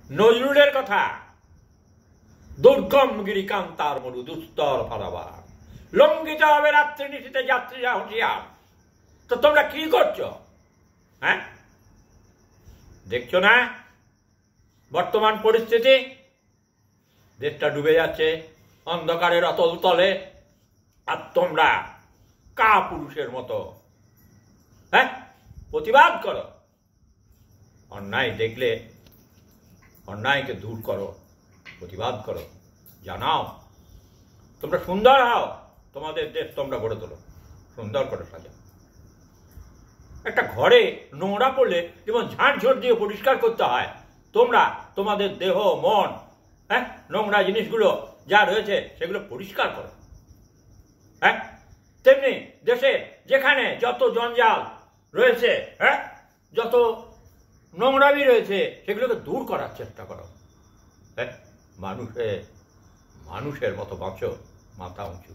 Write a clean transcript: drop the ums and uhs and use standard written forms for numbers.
নজরুলের কথা, দুর্গম গিরিকান্তার মরু দুস্তর পারাবার, লঙ্ঘিত হবে রাত্রি নিশীতে যাত্রীরা হুঁশিয়ার। তো তোমরা কি করছো? হ্যাঁ, দেখছো না বর্তমান পরিস্থিতি? দেশটা ডুবে যাচ্ছে অন্ধকারের অতল তলে, আর তোমরা কা পুরুষের মতো হ্যাঁ প্রতিবাদ করো। অন্যায় দেখলে অন্যায়কে দূর করো, প্রতিবাদ করো, জানাও তোমরা সুন্দর হও, তোমাদের দেশ তোমরা গড়ে তোলো, সুন্দর করে সাজাও। একটা ঘরে নোংরা পড়লে যেমন ঝাঁটঝোট দিয়ে পরিষ্কার করতে হয়, তোমরা তোমাদের দেহ মন হ্যাঁ নোংরা জিনিসগুলো যা রয়েছে সেগুলো পরিষ্কার করো। হ্যাঁ, তেমনি দেশে যেখানে যত জঞ্জাল রয়েছে, হ্যাঁ যত নোংরামি রয়েছে সেগুলোকে দূর করার চেষ্টা করো। হ্যাঁ, মানুষের মতো বাঁচো, মাথা উঁচু।